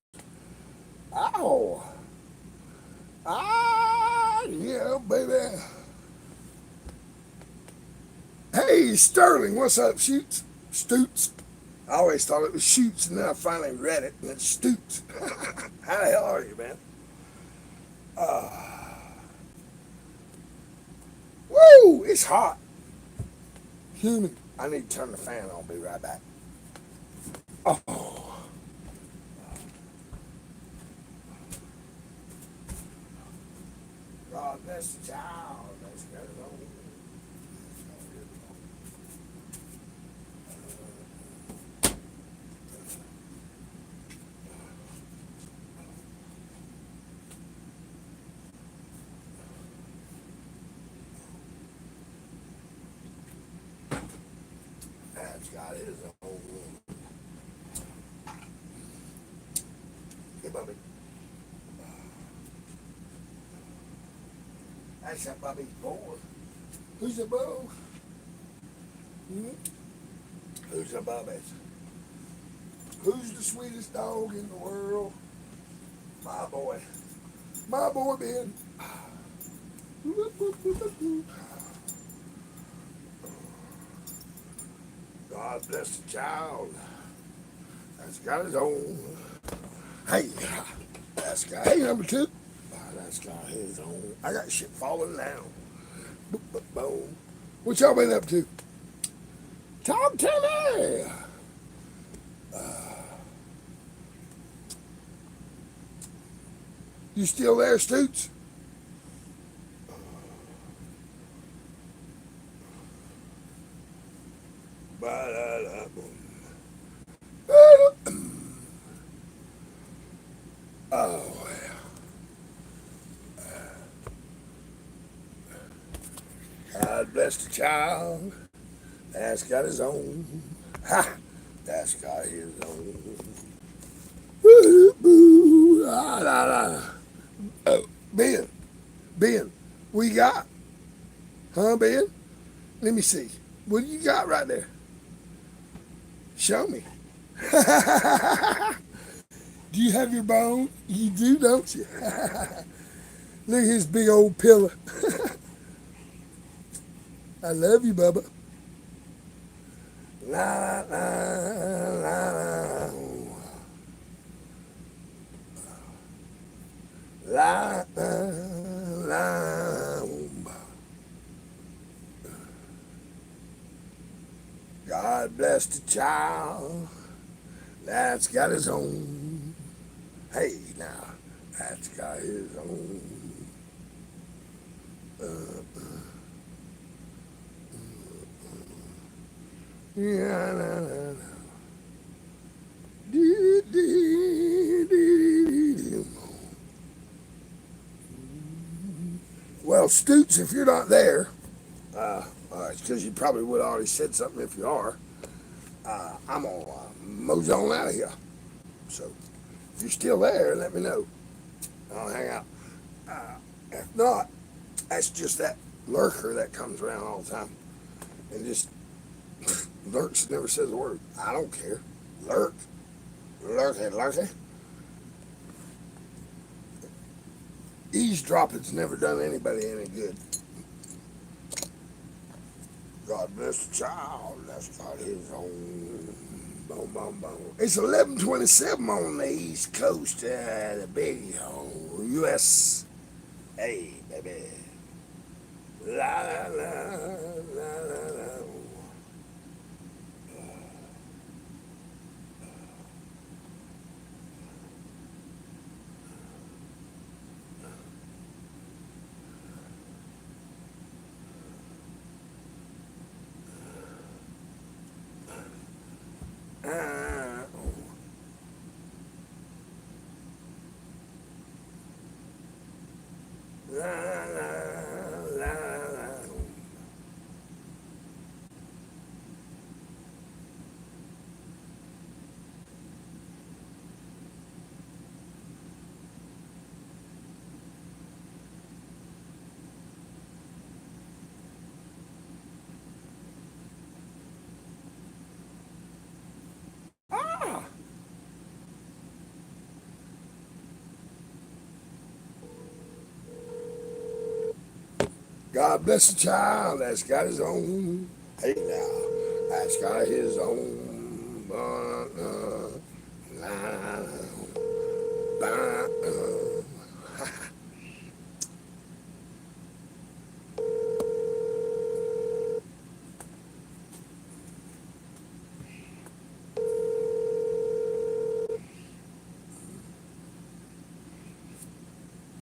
Ow. Ah, yeah, baby. Hey, Sterling, what's up, Shoots? Stoots. I always thought it was Shoots, and then I finally read it, and it's Stoots. How the hell are you, man? Woo, it's hot. Humid. I need to turn the fan on. I'll be right back. Oh. God bless the child. That's got his own. That's got his own. Hey, Bubby. That's that Bubby's boy. Who's the boo? Hmm? Who's the Bubby's? Who's the sweetest dog in the world? My boy. My boy, Ben. God bless the child. That's got his own. Hey, that's got, hey, number two. That's got his own. I got shit falling down. Boom, boom, boom. What y'all been up to? Talk to me. You still there, Stoots? Oh, God bless the child. That's got his own. Ha! That's got his own. Ah, la, la. Oh, Ben, we got? Huh, Ben? Let me see. What do you got right there? Show me. Do you have your bone? You do, don't you? Look at his big old pillow. I love you, Bubba. La, la, la, la, la, la. God bless the child that's got his own. Hey, now, that's got his own. Yeah, la, la, la. Dee, dee, dee, dee. Well, Stoots, if you're not there, it's because you probably would have already said something if you are. I'm going to mosey on out of here. So, if you're still there, let me know. I'll hang out. If not, that's just that lurker that comes around all the time and just lurks, never says a word. I don't care. Lurk. Lurky, lurky. Eavesdropping's never done anybody any good. God bless the child. That's got his own. Boom, boom, boom. It's 11:27 on the East Coast, the big U.S. Hey, baby. La, la, la, la, la, la. God bless a child that's got his own. Hey now, that's got his own.